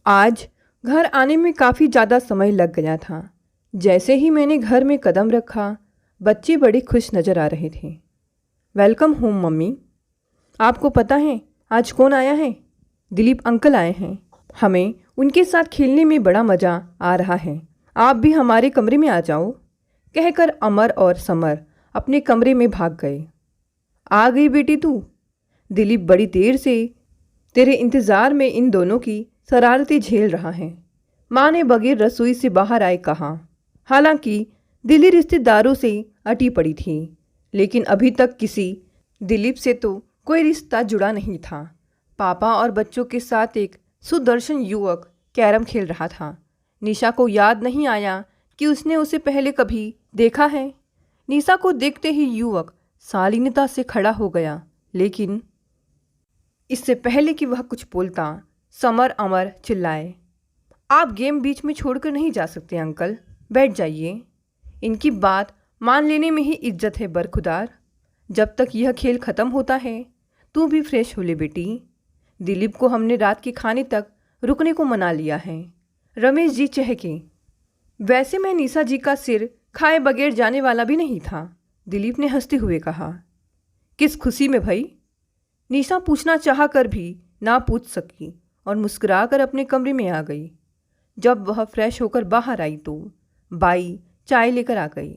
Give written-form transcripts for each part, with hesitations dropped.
आज घर आने में काफ़ी ज़्यादा समय लग गया था। जैसे ही मैंने घर में कदम रखा, बच्चे बड़े खुश नज़र आ रहे थे। Welcome home mummy. आपको पता है आज कौन आया है? दिलीप अंकल आए हैं। हमें उनके साथ खेलने में बड़ा मज़ा आ रहा है। आप भी हमारे कमरे में आ जाओ, कहकर अमर और समर अपने कमरे में भाग गए। आ गई बेटी तू? दिलीप बड़ी देर से तेरे इंतज़ार में इन दोनों की शरारतें झेल रहा है, माँ ने बगैर रसोई से बाहर आए कहा। हालांकि दिल्ली रिश्तेदारों से अटी पड़ी थी, लेकिन अभी तक किसी दिलीप से तो कोई रिश्ता जुड़ा नहीं था। पापा और बच्चों के साथ एक सुदर्शन युवक कैरम खेल रहा था। निशा को याद नहीं आया कि उसने उसे पहले कभी देखा है। निशा को देखते ही युवक शालीनता से खड़ा हो गया, लेकिन इससे पहले कि वह कुछ बोलता, समर अमर चिल्लाए, आप गेम बीच में छोड़कर नहीं जा सकते अंकल, बैठ जाइए। इनकी बात मान लेने में ही इज्जत है बरखुदार। जब तक यह खेल ख़त्म होता है तू भी फ्रेश हो ले बेटी। दिलीप को हमने रात के खाने तक रुकने को मना लिया है। रमेश जी चहके। वैसे मैं निशा जी का सिर खाए बगैर जाने वाला भी नहीं था, दिलीप ने हंसते हुए कहा। किस खुशी में भाई? निशा पूछना चाह कर भी ना पूछ सकी और मुस्कुराकर अपने कमरे में आ गई। जब वह फ्रेश होकर बाहर आई तो बाई चाय लेकर आ गई।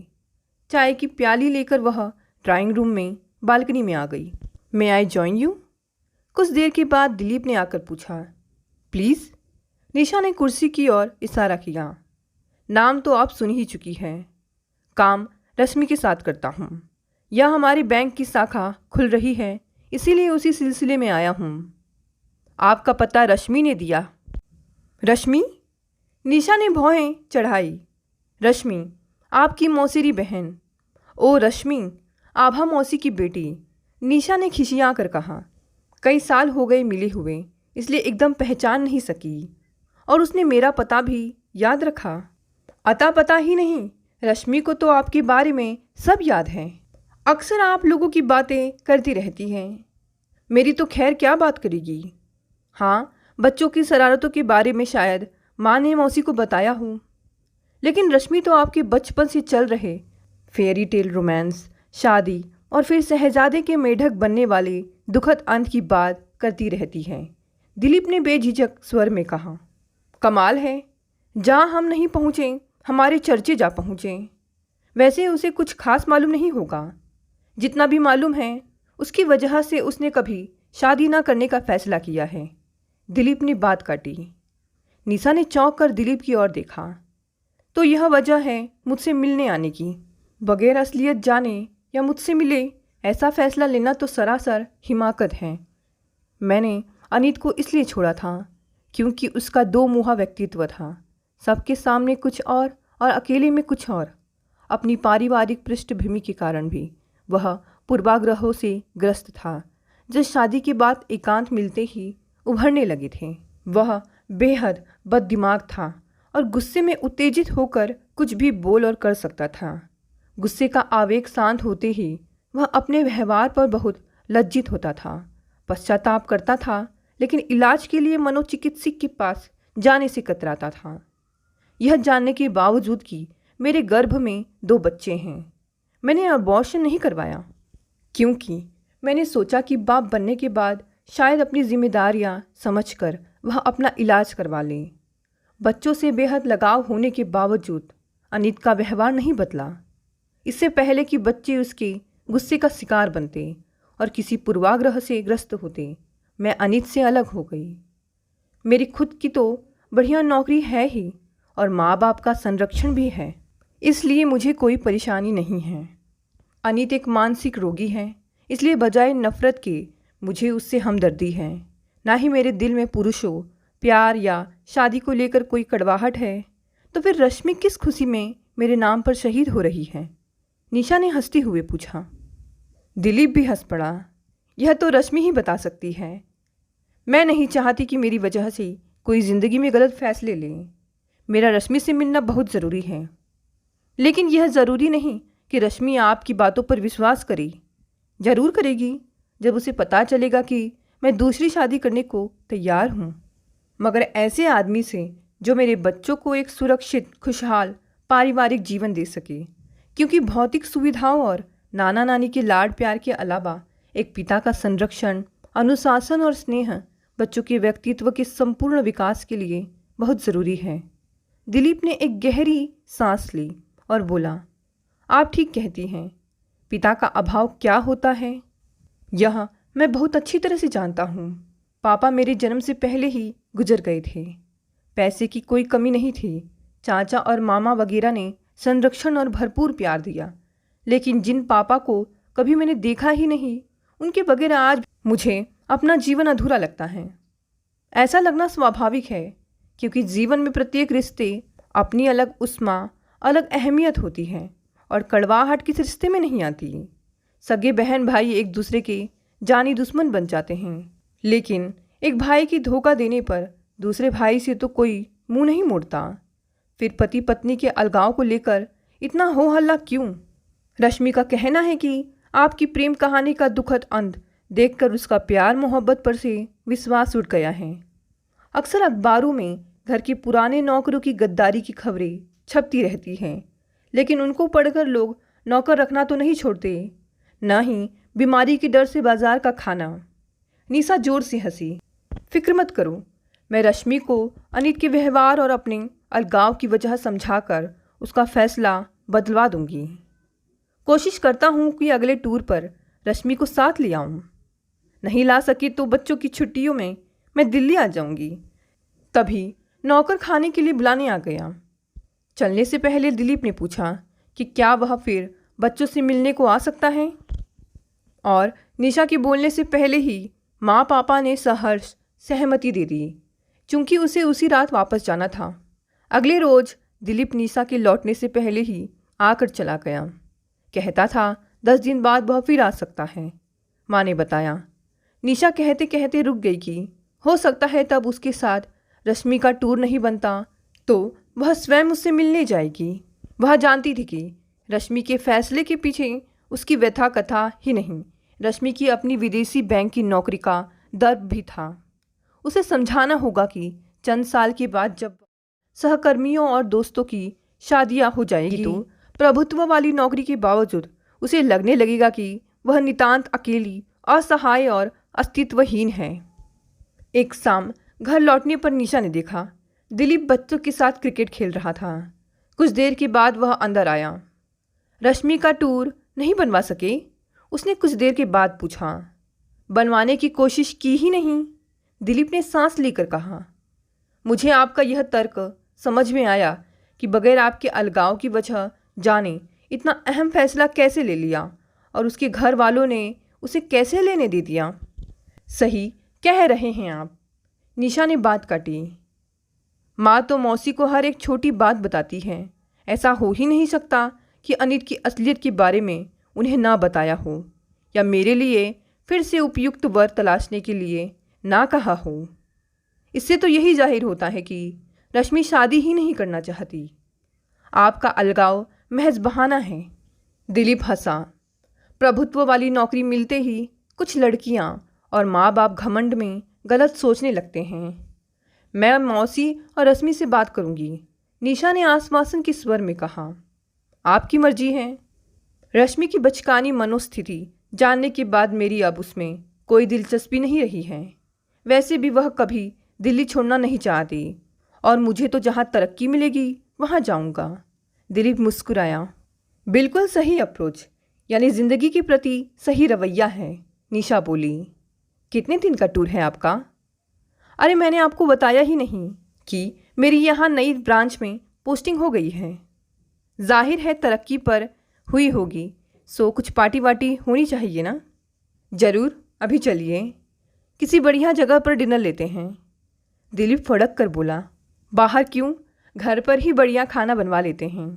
चाय की प्याली लेकर वह ड्राइंग रूम में बालकनी में आ गई। मे आई जॉइन यू? कुछ देर के बाद दिलीप ने आकर पूछा। प्लीज़? निशा ने कुर्सी की ओर इशारा किया। नाम तो आप सुन ही चुकी हैं। काम रश्मि के साथ करता हूँ। यह हमारी बैंक की शाखा खुल रही है, इसीलिए उसी सिलसिले में आया हूँ। आपका पता रश्मि ने दिया? रश्मि? निशा ने भौहें चढ़ाई। रश्मि आपकी मौसेरी बहन। ओ रश्मि, आभा मौसी की बेटी, निशा ने खिसिया कर कहा। कई साल हो गए मिले हुए, इसलिए एकदम पहचान नहीं सकी। और उसने मेरा पता भी याद रखा। अता पता ही नहीं, रश्मि को तो आपके बारे में सब याद है। अक्सर आप लोगों की बातें करती रहती हैं। मेरी तो खैर क्या बात करेगी। हाँ, बच्चों की शरारतों के बारे में शायद माँ ने मौसी को बताया हो, लेकिन रश्मि तो आपके बचपन से चल रहे फेयरी टेल रोमांस, शादी और फिर शहजादे के मेढक बनने वाले दुखद अंत की बात करती रहती है, दिलीप ने बेझिझक स्वर में कहा। कमाल है, जहाँ हम नहीं पहुँचे हमारे चर्चे जा पहुँचे। वैसे उसे कुछ खास मालूम नहीं होगा। जितना भी मालूम है उसकी वजह से उसने कभी शादी ना करने का फैसला किया है, दिलीप ने बात काटी। निशा ने चौंक कर दिलीप की ओर देखा। तो यह वजह है मुझसे मिलने आने की? बगैर असलियत जाने या मुझसे मिले ऐसा फैसला लेना तो सरासर हिमाकत है। मैंने अनीत को इसलिए छोड़ा था क्योंकि उसका दो मुहा व्यक्तित्व था, सबके सामने कुछ और अकेले में कुछ और। अपनी पारिवारिक पृष्ठभूमि के कारण भी वह पूर्वाग्रहों से ग्रस्त था, जो शादी के बाद एकांत मिलते ही उभरने लगे थे। वह बेहद बददिमाग था और गुस्से में उत्तेजित होकर कुछ भी बोल और कर सकता था। गुस्से का आवेग शांत होते ही वह अपने व्यवहार पर बहुत लज्जित होता था, पश्चाताप करता था, लेकिन इलाज के लिए मनोचिकित्सक के पास जाने से कतराता था। यह जानने के बावजूद कि मेरे गर्भ में 2 बच्चे हैं, मैंने अबॉर्शन नहीं करवाया, क्योंकि मैंने सोचा कि बाप बनने के बाद शायद अपनी जिम्मेदारियां समझकर वह अपना इलाज करवा ले। बच्चों से बेहद लगाव होने के बावजूद अनीत का व्यवहार नहीं बदला। इससे पहले कि बच्चे उसके गुस्से का शिकार बनते और किसी पूर्वाग्रह से ग्रस्त होते, मैं अनीत से अलग हो गई। मेरी खुद की तो बढ़िया नौकरी है ही और माँ बाप का संरक्षण भी है, इसलिए मुझे कोई परेशानी नहीं है। अनीत एक मानसिक रोगी है, इसलिए बजाय नफ़रत के मुझे उससे हमदर्दी है। ना ही मेरे दिल में पुरुषों, प्यार या शादी को लेकर कोई कड़वाहट है। तो फिर रश्मि किस खुशी में मेरे नाम पर शहीद हो रही है? निशा ने हंसते हुए पूछा। दिलीप भी हंस पड़ा। यह तो रश्मि ही बता सकती है। मैं नहीं चाहती कि मेरी वजह से कोई ज़िंदगी में गलत फैसले ले। मेरा रश्मि से मिलना बहुत ज़रूरी है, लेकिन यह ज़रूरी नहीं कि रश्मि आपकी बातों पर विश्वास करे। ज़रूर करेगी जब उसे पता चलेगा कि मैं दूसरी शादी करने को तैयार हूँ। मगर ऐसे आदमी से जो मेरे बच्चों को एक सुरक्षित खुशहाल पारिवारिक जीवन दे सके, क्योंकि भौतिक सुविधाओं और नाना नानी के लाड प्यार के अलावा एक पिता का संरक्षण, अनुशासन और स्नेह बच्चों के व्यक्तित्व के संपूर्ण विकास के लिए बहुत ज़रूरी है। दिलीप ने एक गहरी सांस ली और बोला, आप ठीक कहती हैं। पिता का अभाव क्या होता है यह मैं बहुत अच्छी तरह से जानता हूँ। पापा मेरे जन्म से पहले ही गुजर गए थे। पैसे की कोई कमी नहीं थी। चाचा और मामा वगैरह ने संरक्षण और भरपूर प्यार दिया, लेकिन जिन पापा को कभी मैंने देखा ही नहीं, उनके बगैर आज मुझे अपना जीवन अधूरा लगता है। ऐसा लगना स्वाभाविक है, क्योंकि जीवन में प्रत्येक रिश्ते अपनी अलग उस्मा, अलग अहमियत होती है और कड़वाहट किस रिश्ते में नहीं आती। सगे बहन भाई एक दूसरे के जानी दुश्मन बन जाते हैं, लेकिन एक भाई की धोखा देने पर दूसरे भाई से तो कोई मुंह नहीं मोड़ता। फिर पति पत्नी के अलगाव को लेकर इतना हो हल्ला क्यों? रश्मि का कहना है कि आपकी प्रेम कहानी का दुखद अंत देखकर उसका प्यार मोहब्बत पर से विश्वास उठ गया है। अक्सर अखबारों में घर के पुराने नौकरों की गद्दारी की खबरें छपती रहती हैं, लेकिन उनको पढ़कर लोग नौकर रखना तो नहीं छोड़ते, ना ही बीमारी के डर से बाजार का खाना। निशा जोर से हंसी। फिक्र मत करो, मैं रश्मि को अनित के व्यवहार और अपने अलगाव की वजह समझाकर उसका फैसला बदलवा दूंगी। कोशिश करता हूँ कि अगले टूर पर रश्मि को साथ ले आऊँ। नहीं ला सकी तो बच्चों की छुट्टियों में मैं दिल्ली आ जाऊंगी। तभी नौकर खाने के लिए बुलाने आ गया। चलने से पहले दिलीप ने पूछा कि क्या वह फिर बच्चों से मिलने को आ सकता है, और निशा के बोलने से पहले ही माँ पापा ने सहर्ष सहमति दे दी, चूँकि उसे उसी रात वापस जाना था। अगले रोज़ दिलीप निशा के लौटने से पहले ही आकर चला गया। कहता था 10 दिन बाद वह फिर आ सकता है। माँ ने बताया। निशा कहते कहते रुक गई कि हो सकता है तब उसके साथ रश्मि का टूर नहीं बनता तो वह स्वयं उससे मिलने जाएगी। वह जानती थी कि रश्मि के फैसले के पीछे उसकी व्यथा कथा ही नहीं, रश्मि की अपनी विदेशी बैंक की नौकरी का दर्द भी था। उसे समझाना होगा कि चंद साल के बाद जब सहकर्मियों और दोस्तों की शादियां हो जाएगी तो प्रभुत्व वाली नौकरी के बावजूद उसे लगने लगेगा कि वह नितांत अकेली, असहाय और अस्तित्वहीन है। एक शाम घर लौटने पर निशा ने देखा दिलीप बच्चों के साथ क्रिकेट खेल रहा था। कुछ देर के बाद वह अंदर आया। रश्मि का टूर नहीं बनवा सके? उसने कुछ देर के बाद पूछा। बनवाने की कोशिश की ही नहीं, दिलीप ने सांस लेकर कहा। मुझे आपका यह तर्क समझ में आया कि बगैर आपके अलगाव की वजह जाने इतना अहम फैसला कैसे ले लिया और उसके घर वालों ने उसे कैसे लेने दे दिया। सही कह रहे हैं आप, निशा ने बात काटी। माँ तो मौसी को हर एक छोटी बात बताती है। ऐसा हो ही नहीं सकता कि अनित की असलियत के बारे में उन्हें ना बताया हो या मेरे लिए फिर से उपयुक्त वर तलाशने के लिए ना कहा हो। इससे तो यही जाहिर होता है कि रश्मि शादी ही नहीं करना चाहती। आपका अलगाव महज बहाना है। दिलीप हंसा। प्रभुत्व वाली नौकरी मिलते ही कुछ लड़कियां और माँ बाप घमंड में गलत सोचने लगते हैं। मैं मौसी और रश्मि से बात करूंगी, निशा ने आश्वासन के स्वर में कहा। आपकी मर्जी है। रश्मि की बचकानी मनोस्थिति जानने के बाद मेरी अब उसमें कोई दिलचस्पी नहीं रही है। वैसे भी वह कभी दिल्ली छोड़ना नहीं चाहती और मुझे तो जहाँ तरक्की मिलेगी वहाँ जाऊँगा। दिलीप मुस्कुराया। बिल्कुल सही अप्रोच, यानी ज़िंदगी के प्रति सही रवैया है, निशा बोली। कितने दिन का टूर है आपका? अरे मैंने आपको बताया ही नहीं कि मेरी यहाँ नई ब्रांच में पोस्टिंग हो गई है। जाहिर है तरक्की पर हुई होगी, सो कुछ पार्टी वार्टी होनी चाहिए ना। ज़रूर, अभी चलिए किसी बढ़िया जगह पर डिनर लेते हैं। दिलीप फड़क कर बोला। बाहर क्यों, घर पर ही बढ़िया खाना बनवा लेते हैं।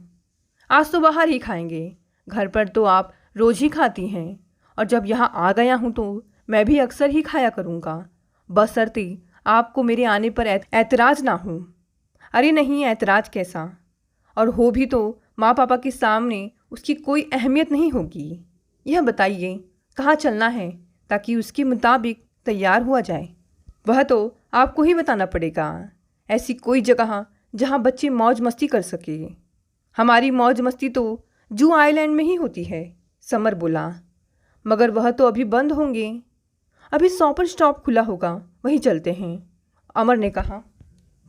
आज तो बाहर ही खाएंगे, घर पर तो आप रोज़ ही खाती हैं और जब यहाँ आ गया हूँ तो मैं भी अक्सर ही खाया करूँगा, बशर्ते आपको मेरे आने पर ऐतराज़ ना हो। अरे नहीं, ऐतराज़ कैसा, और हो भी तो माँ पापा के सामने उसकी कोई अहमियत नहीं होगी। यह बताइए कहाँ चलना है ताकि उसके मुताबिक तैयार हुआ जाए। वह तो आपको ही बताना पड़ेगा। ऐसी कोई जगह जहाँ बच्चे मौज मस्ती कर सके। हमारी मौज मस्ती तो जू आइलैंड में ही होती है, समर बोला। मगर वह तो अभी बंद होंगे। अभी शॉपर स्टॉप खुला होगा, वहीं चलते हैं, अमर ने कहा।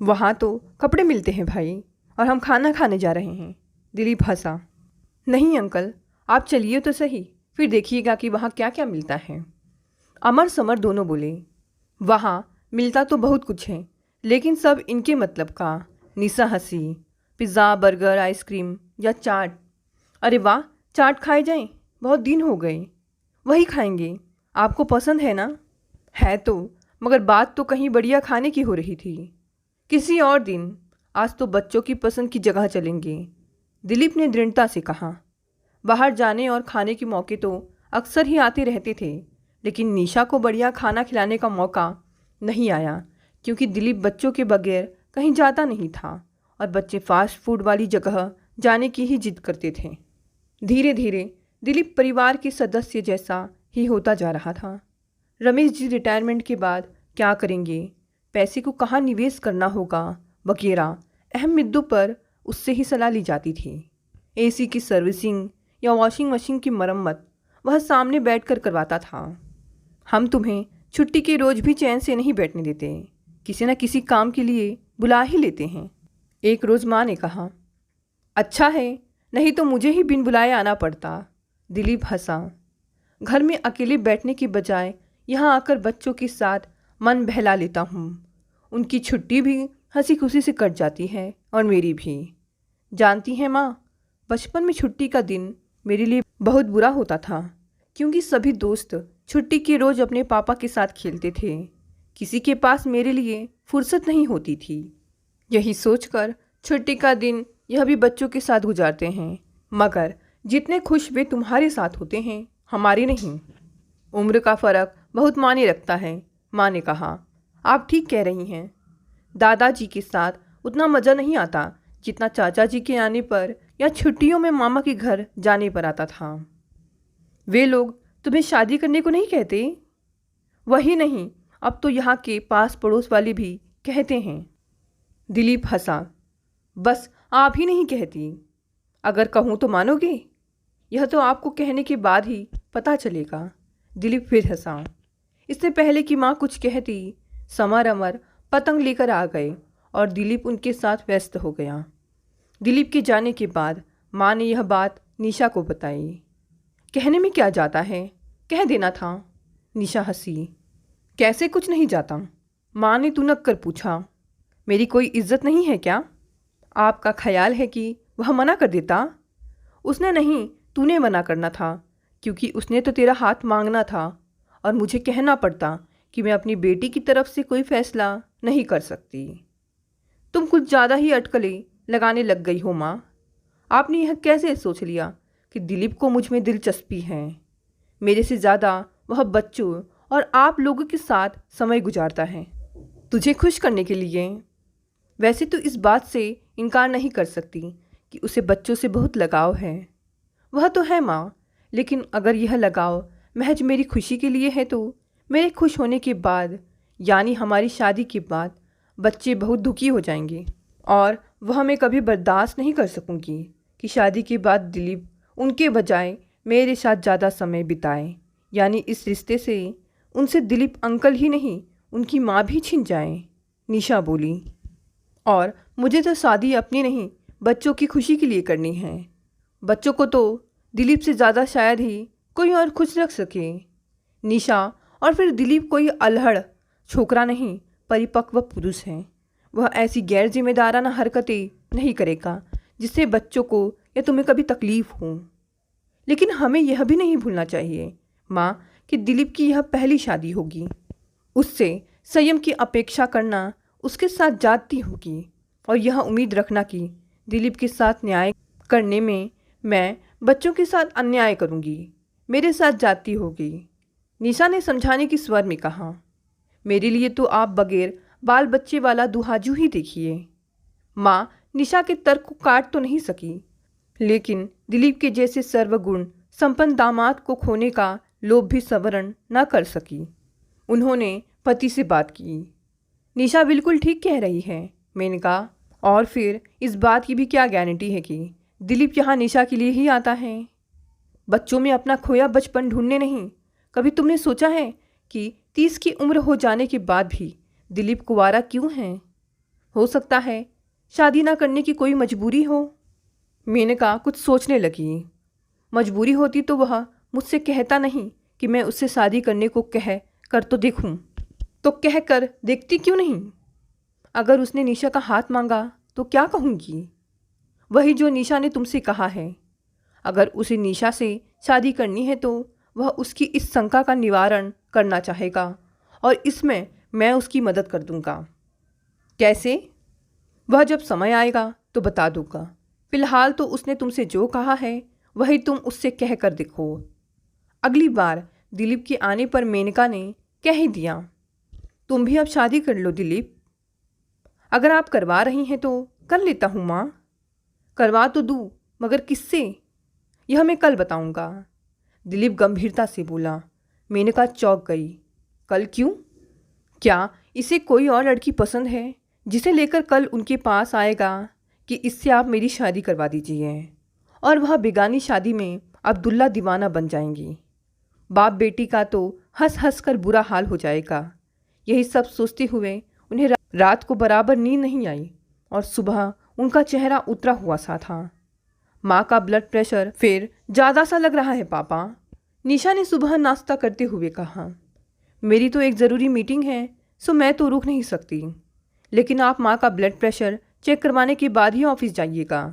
वहाँ तो कपड़े मिलते हैं भाई, और हम खाना खाने जा रहे हैं, दिलीप हंसा। नहीं अंकल, आप चलिए तो सही, फिर देखिएगा कि वहाँ क्या क्या मिलता है। अमर समर दोनों बोले। वहाँ मिलता तो बहुत कुछ है, लेकिन सब इनके मतलब का। निशा हंसी। पिज़्ज़ा, बर्गर, आइसक्रीम या चाट। अरे वाह, चाट खाए जाएं, बहुत दिन हो गए। वही खाएंगे, आपको पसंद है ना? है तो, मगर बात तो कहीं बढ़िया खाने की हो रही थी। किसी और दिन, आज तो बच्चों की पसंद की जगह चलेंगे, दिलीप ने दृढ़ता से कहा। बाहर जाने और खाने के मौके तो अक्सर ही आते रहते थे, लेकिन निशा को बढ़िया खाना खिलाने का मौका नहीं आया, क्योंकि दिलीप बच्चों के बगैर कहीं जाता नहीं था और बच्चे फास्ट फूड वाली जगह जाने की ही जिद करते थे। धीरे धीरे दिलीप परिवार के सदस्य जैसा ही होता जा रहा था। रमेश जी रिटायरमेंट के बाद क्या करेंगे, पैसे को कहाँ निवेश करना होगा वगैरह अहम मुद्दों पर उससे ही सलाह ली जाती थी। एसी की सर्विसिंग या वॉशिंग मशीन की मरम्मत वह सामने बैठकर करवाता था। हम तुम्हें छुट्टी के रोज भी चैन से नहीं बैठने देते, किसी न किसी काम के लिए बुला ही लेते हैं, एक रोज़ माँ ने कहा। अच्छा है, नहीं तो मुझे ही बिन बुलाए आना पड़ता, दिलीप हंसा। घर में अकेले बैठने की बजाय यहाँ आकर बच्चों के साथ मन बहला लेता हूँ। उनकी छुट्टी भी हंसी खुशी से कट जाती है और मेरी भी। जानती हैं माँ, बचपन में छुट्टी का दिन मेरे लिए बहुत बुरा होता था, क्योंकि सभी दोस्त छुट्टी के रोज़ अपने पापा के साथ खेलते थे। किसी के पास मेरे लिए फुर्सत नहीं होती थी। यही सोचकर छुट्टी का दिन यह भी बच्चों के साथ गुजारते हैं, मगर जितने खुश वे तुम्हारे साथ होते हैं, हमारे नहीं। उम्र का फ़र्क बहुत मायने रखता है, माँ ने कहा। आप ठीक कह रही हैं। दादाजी के साथ उतना मज़ा नहीं आता जितना चाचा जी के आने पर या छुट्टियों में मामा के घर जाने पर आता था। वे लोग तुम्हें शादी करने को नहीं कहते? वही नहीं, अब तो यहाँ के पास पड़ोस वाले भी कहते हैं, दिलीप हंसा। बस आप ही नहीं कहती, अगर कहूँ तो मानोगे? यह तो आपको कहने के बाद ही पता चलेगा, दिलीप फिर हंसा। इससे पहले कि माँ कुछ कहती, समर अमर पतंग लेकर आ गए और दिलीप उनके साथ व्यस्त हो गया। दिलीप के जाने के बाद माँ ने यह बात निशा को बताई। कहने में क्या जाता है, कह देना था, निशा हंसी। कैसे कुछ नहीं जाता? माँ ने तुनक कर पूछा। मेरी कोई इज्जत नहीं है क्या? आपका ख्याल है कि वह मना कर देता? उसने नहीं, तूने मना करना था, क्योंकि उसने तो तेरा हाथ मांगना था और मुझे कहना पड़ता कि मैं अपनी बेटी की तरफ से कोई फैसला नहीं कर सकती। तुम कुछ ज़्यादा ही अटकलें लगाने लग गई हो माँ। आपने यह कैसे सोच लिया कि दिलीप को मुझ में दिलचस्पी है? मेरे से ज़्यादा वह बच्चों और आप लोगों के साथ समय गुजारता है, तुझे खुश करने के लिए। वैसे तो इस बात से इनकार नहीं कर सकती कि उसे बच्चों से बहुत लगाव है। वह तो है माँ, लेकिन अगर यह लगाव महज मेरी खुशी के लिए है तो मेरे खुश होने के बाद, यानी हमारी शादी के बाद, बच्चे बहुत दुखी हो जाएंगे और वह मैं कभी बर्दाश्त नहीं कर सकूंगी कि शादी के बाद दिलीप उनके बजाय मेरे साथ ज़्यादा समय बिताए, यानी इस रिश्ते से उनसे दिलीप अंकल ही नहीं, उनकी माँ भी छिन जाए, निशा बोली। और मुझे तो शादी अपनी नहीं, बच्चों की खुशी के लिए करनी है। बच्चों को तो दिलीप से ज़्यादा शायद ही कोई और खुश रख सके, निशा। और फिर दिलीप कोई अल्हड़ छोकरा नहीं, परिपक्व पुरुष है। वह ऐसी गैर जिम्मेदाराना हरकतें नहीं करेगा जिससे बच्चों को या तुम्हें कभी तकलीफ हो। लेकिन हमें यह भी नहीं भूलना चाहिए माँ कि दिलीप की यह पहली शादी होगी। उससे संयम की अपेक्षा करना उसके साथ जाती होगी, और यह उम्मीद रखना कि दिलीप के साथ न्याय करने में मैं बच्चों के साथ अन्याय करूँगी, मेरे साथ जाती होगी, निशा ने समझाने की स्वर में कहा। मेरे लिए तो आप बगैर बाल बच्चे वाला दुहाजू ही देखिए। माँ निशा के तर्क को काट तो नहीं सकी, लेकिन दिलीप के जैसे सर्वगुण संपन्न दामाद को खोने का लोभ भी सवरण न कर सकी। उन्होंने पति से बात की। निशा बिल्कुल ठीक कह रही है, मैंने कहा। और फिर इस बात की भी क्या गारंटी है कि दिलीप यहाँ निशा के लिए ही आता है? बच्चों में अपना खोया बचपन ढूंढने नहीं। कभी तुमने सोचा है कि 30 की उम्र हो जाने के बाद भी दिलीप कुंवारा क्यों है? हो सकता है शादी ना करने की कोई मजबूरी हो। मैंने कहा कुछ सोचने लगी। मजबूरी होती तो वह मुझसे कहता नहीं कि मैं उससे शादी करने को कह कर तो देखूं। तो कह कर देखती क्यों नहीं? अगर उसने निशा का हाथ मांगा तो क्या कहूँगी? वही जो निशा ने तुमसे कहा है। अगर उसे निशा से शादी करनी है तो वह उसकी इस शंका का निवारण करना चाहेगा और इसमें मैं उसकी मदद कर दूंगा। कैसे? वह जब समय आएगा तो बता दूंगा। फिलहाल तो उसने तुमसे जो कहा है वही तुम उससे कह कर देखो। अगली बार दिलीप के आने पर मेनका ने कह ही दिया, तुम भी अब शादी कर लो दिलीप। अगर आप करवा रही हैं तो कर लेता हूँ माँ। करवा तो दूँ, मगर किससे? यह मैं कल बताऊंगा। दिलीप गंभीरता से बोला। मेनका चौंक गई। कल क्यों? क्या इसे कोई और लड़की पसंद है जिसे लेकर कल उनके पास आएगा कि इससे आप मेरी शादी करवा दीजिए? और वह बेगानी शादी में अब्दुल्ला दीवाना बन जाएंगी। बाप बेटी का तो हंस हंस कर बुरा हाल हो जाएगा। यही सब सोचते हुए उन्हें रात को बराबर नींद नहीं आई और सुबह उनका चेहरा उतरा हुआ सा था। माँ का ब्लड प्रेशर फिर ज़्यादा सा लग रहा है पापा, निशा ने सुबह नाश्ता करते हुए कहा। मेरी तो एक ज़रूरी मीटिंग है, सो मैं तो रुक नहीं सकती। लेकिन आप माँ का ब्लड प्रेशर चेक करवाने के बाद ही ऑफिस जाइएगा।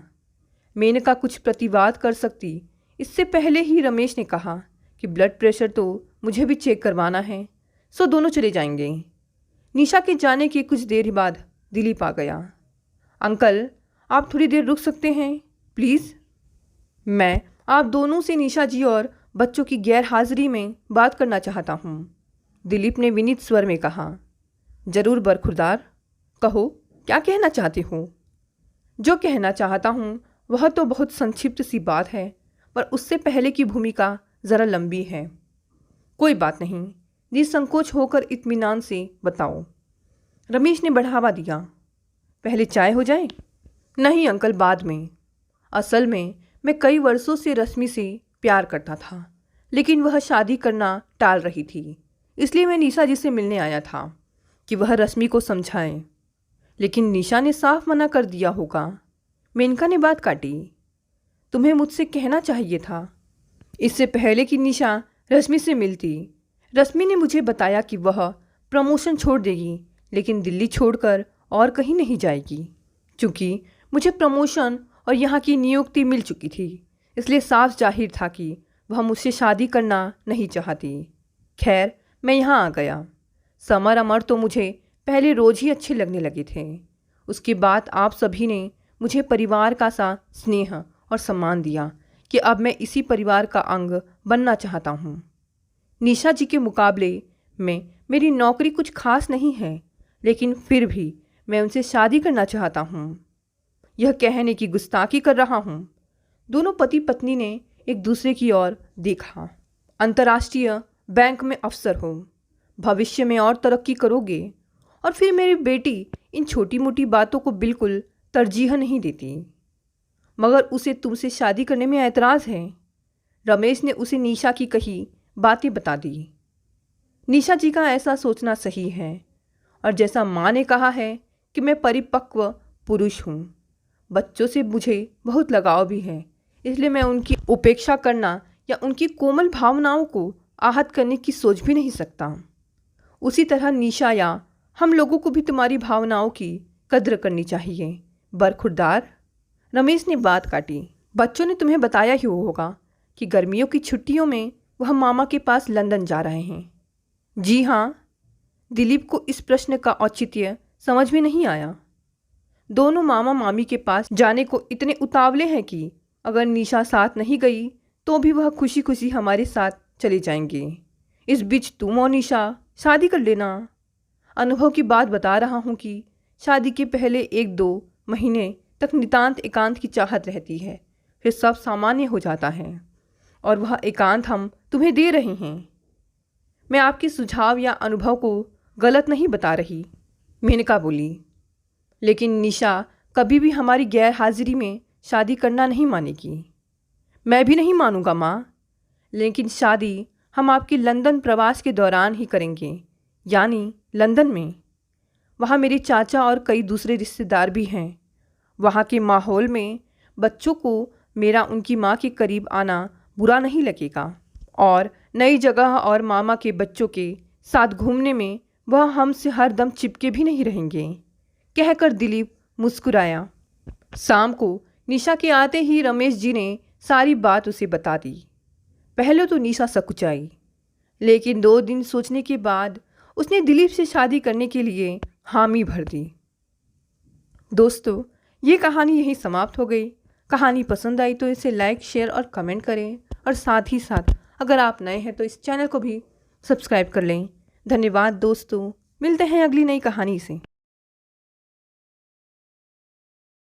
मेनका कुछ प्रतिवाद कर सकती, इससे पहले ही रमेश ने कहा कि ब्लड प्रेशर तो मुझे भी चेक करवाना है, सो दोनों चले जाएंगे। निशा के जाने के कुछ देर बाद दिलीप आ गया। अंकल, आप थोड़ी देर रुक सकते हैं प्लीज़? मैं आप दोनों से निशा जी और बच्चों की गैर हाजिरी में बात करना चाहता हूँ, दिलीप ने विनीत स्वर में कहा। जरूर बरखुरदार, कहो क्या कहना चाहते हो? जो कहना चाहता हूँ वह तो बहुत संक्षिप्त सी बात है, पर उससे पहले की भूमिका ज़रा लंबी है। कोई बात नहीं, निसंकोच होकर इत्मीनान से बताओ, रमेश ने बढ़ावा दिया। पहले चाय हो जाए? नहीं अंकल, बाद में। असल में मैं कई वर्षों से रश्मि से प्यार करता था, लेकिन वह शादी करना टाल रही थी। इसलिए मैं निशा जी से मिलने आया था कि वह रश्मि को समझाएं। लेकिन निशा ने साफ मना कर दिया होगा। मेनका ने बात काटी। तुम्हें मुझसे कहना चाहिए था, इससे पहले कि निशा रश्मि से मिलती। रश्मि ने मुझे बताया कि वह प्रमोशन छोड़ देगी, लेकिन दिल्ली छोड़कर और कहीं नहीं जाएगी। चूँकि मुझे प्रमोशन और यहाँ की नियुक्ति मिल चुकी थी, इसलिए साफ जाहिर था कि वह मुझसे शादी करना नहीं चाहती। खैर, मैं यहाँ आ गया। समर अमर तो मुझे पहले रोज़ ही अच्छे लगने लगे थे। उसके बाद आप सभी ने मुझे परिवार का सा स्नेह और सम्मान दिया कि अब मैं इसी परिवार का अंग बनना चाहता हूँ। निशा जी के मुकाबले में मेरी नौकरी कुछ खास नहीं है, लेकिन फिर भी मैं उनसे शादी करना चाहता हूँ। यह कहने की गुस्ताखी कर रहा हूँ। दोनों पति पत्नी ने एक दूसरे की ओर देखा। अंतर्राष्ट्रीय बैंक में अफसर हो, भविष्य में और तरक्की करोगे, और फिर मेरी बेटी इन छोटी मोटी बातों को बिल्कुल तरजीह नहीं देती। मगर उसे तुमसे शादी करने में ऐतराज़ है। रमेश ने उसे निशा की कही बातें बता दी। निशा जी का ऐसा सोचना सही है, और जैसा माँ ने कहा है कि मैं परिपक्व पुरुष हूँ। बच्चों से मुझे बहुत लगाव भी है, इसलिए मैं उनकी उपेक्षा करना या उनकी कोमल भावनाओं को आहत करने की सोच भी नहीं सकता। उसी तरह निशा या हम लोगों को भी तुम्हारी भावनाओं की कद्र करनी चाहिए बरखुरदार, रमेश ने बात काटी। बच्चों ने तुम्हें बताया ही होगा कि गर्मियों की छुट्टियों में वह मामा के पास लंदन जा रहे हैं। जी हाँ। दिलीप को इस प्रश्न का औचित्य समझ में नहीं आया। दोनों मामा मामी के पास जाने को इतने उतावले हैं कि अगर निशा साथ नहीं गई तो भी वह खुशी खुशी हमारे साथ चले जाएंगे। इस बीच तुम और निशा शादी कर लेना। अनुभव की बात बता रहा हूँ कि शादी के पहले 1-2 महीने तक नितांत एकांत की चाहत रहती है, फिर सब सामान्य हो जाता है, और वह एकांत हम तुम्हें दे रहे हैं। मैं आपके सुझाव या अनुभव को गलत नहीं बता रही। मेनका बोली। लेकिन निशा कभी भी हमारी गैर हाजिरी में शादी करना नहीं मानेगी। मैं भी नहीं मानूंगा माँ, लेकिन शादी हम आपके लंदन प्रवास के दौरान ही करेंगे, यानी लंदन में। वहाँ मेरे चाचा और कई दूसरे रिश्तेदार भी हैं। वहाँ के माहौल में बच्चों को मेरा उनकी माँ के करीब आना बुरा नहीं लगेगा, और नई जगह और मामा के बच्चों के साथ घूमने में वह हमसे हर दम चिपके भी नहीं रहेंगे, कहकर दिलीप मुस्कुराया। शाम को निशा के आते ही रमेश जी ने सारी बात उसे बता दी। पहले तो निशा सकुचाई, लेकिन 2 दिन सोचने के बाद उसने दिलीप से शादी करने के लिए हामी भर दी। दोस्तों, ये कहानी यहीं समाप्त हो गई। कहानी पसंद आई तो इसे लाइक, शेयर और कमेंट करें, और साथ ही साथ अगर आप नए हैं तो इस चैनल को भी सब्सक्राइब कर लें। धन्यवाद दोस्तों, मिलते हैं अगली नई कहानी से।